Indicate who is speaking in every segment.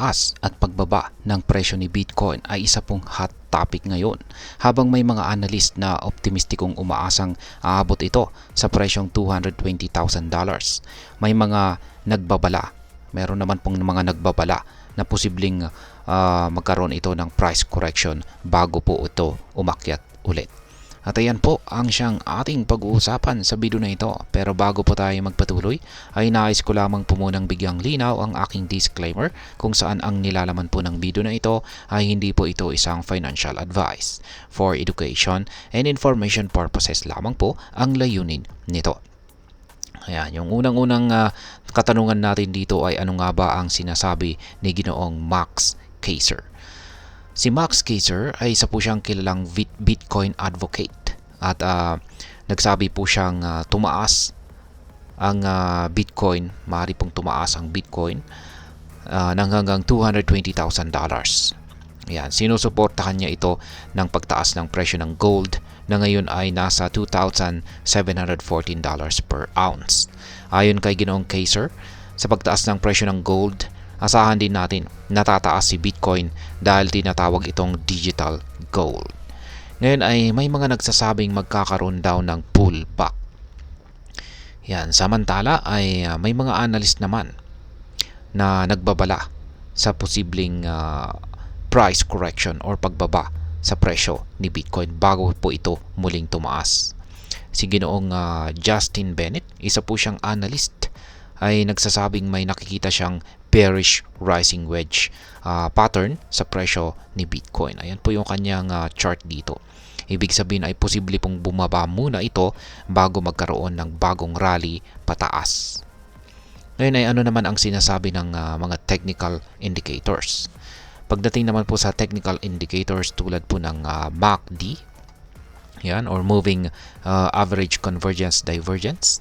Speaker 1: pagtaas at pagbaba ng presyo ni Bitcoin ay isa pong hot topic ngayon, habang may mga analyst na optimistikong umaasang aabot ito sa presyong $220,000. May mga nagbabala, meron naman pong mga nagbabala na posibleng magkaroon ito ng price correction bago po ito umakyat ulit. At ayan po ang siyang ating pag-uusapan sa video na ito. Pero bago po tayo magpatuloy, ay nais ko lamang po munang bigyang linaw ang aking disclaimer kung saan ang nilalaman po ng video na ito ay hindi po ito isang financial advice. For education and information purposes lamang po ang layunin nito. Ayan, yung unang-unang katanungan natin dito ay ano nga ba ang sinasabi ni Ginoong Max Keiser. Si Max Keiser ay isa po siyang kilalang Bitcoin advocate at nagsabi po siyang tumaas ang Bitcoin, maaari pong tumaas ang Bitcoin ng hanggang $220,000. Yan, sinusuportahan niya ito ng pagtaas ng presyo ng gold na ngayon ay nasa $2,714 per ounce. Ayon kay Ginoong Keiser, sa pagtaas ng presyo ng gold, asahan din natin natataas si Bitcoin dahil tinatawag itong digital gold. Ngayon ay may mga nagsasabing magkakaroon daw ng pullback. Yan, samantala ay may mga analyst naman na nagbabala sa posibleng price correction or pagbaba sa presyo ni Bitcoin bago po ito muling tumaas. Si Ginoong Justin Bennett, isa po siyang analyst, ay nagsasabing may nakikita siyang bearish rising wedge pattern sa presyo ni Bitcoin. Ayan po yung kanyang chart dito. Ibig sabihin ay posible pong bumaba muna ito bago magkaroon ng bagong rally pataas. Ngayon ay ano naman ang sinasabi ng mga technical indicators. Pagdating naman po sa technical indicators tulad po ng MACD, yan, or Moving Average Convergence Divergence,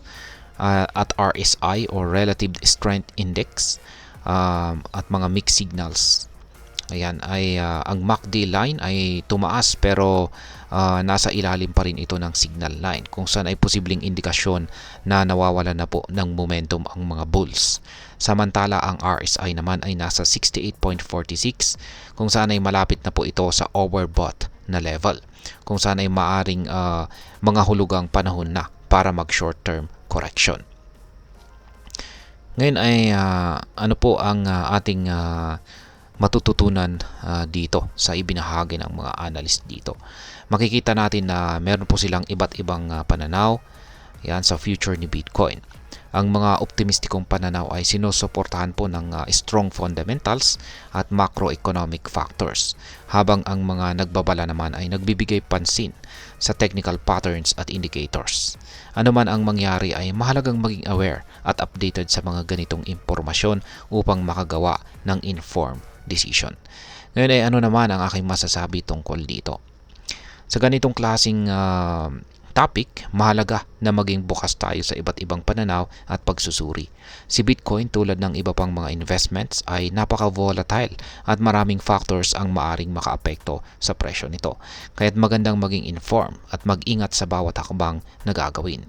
Speaker 1: at RSI or Relative Strength Index, at mga mixed signals. Ayan, ay ang MACD line ay tumaas pero nasa ilalim pa rin ito ng signal line, kung saan ay posibleng indikasyon na nawawala na po ng momentum ang mga bulls. Samantala ang RSI naman ay nasa 68.46, kung saan ay malapit na po ito sa overbought na level, kung saan ay maaring mga hulugang panahon na para mag short term correction. Ngayon ay ano po ang ating matututunan dito sa ibinahagi ng mga analyst dito. Makikita natin na meron po silang iba't ibang pananaw yan sa future ni Bitcoin. Ang mga optimistikong pananaw ay sinusuportahan po ng strong fundamentals at macroeconomic factors, habang ang mga nagbabala naman ay nagbibigay pansin sa technical patterns at indicators. Ano man ang mangyari ay mahalagang maging aware at updated sa mga ganitong impormasyon upang makagawa ng informed decision. Ngayon ay ano naman ang aking masasabi tungkol dito. Sa ganitong klaseng topic, mahalaga na maging bukas tayo sa iba't ibang pananaw at pagsusuri. Si Bitcoin, tulad ng iba pang mga investments, ay napaka-volatile at maraming factors ang maaring makaapekto sa presyo nito. Kaya't magandang maging informed at mag-ingat sa bawat hakbang na gagawin.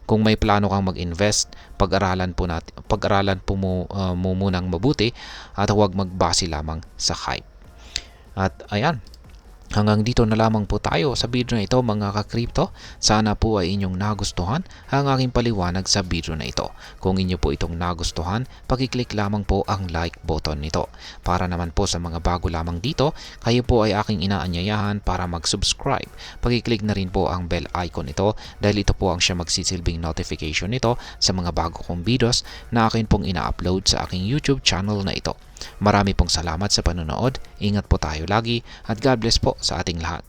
Speaker 1: Kung may plano kang mag-invest, pag-aralan po mo munang mabuti at huwag magbase lamang sa hype. At ayan, hanggang dito na lamang po tayo sa video na ito mga ka-crypto. Sana po ay inyong nagustuhan ang aking paliwanag sa video na ito. Kung inyo po itong nagustuhan, pakiclick lamang po ang like button nito. Para naman po sa mga bago lamang dito, kayo po ay aking inaanyayahan para mag-subscribe. Pakiclick na rin po ang bell icon nito dahil ito po ang siya magsisilbing notification nito sa mga bago kong videos na akin pong ina-upload sa aking YouTube channel na ito. Marami pong salamat sa panonood. Ingat po tayo lagi at God bless po sa ating lahat.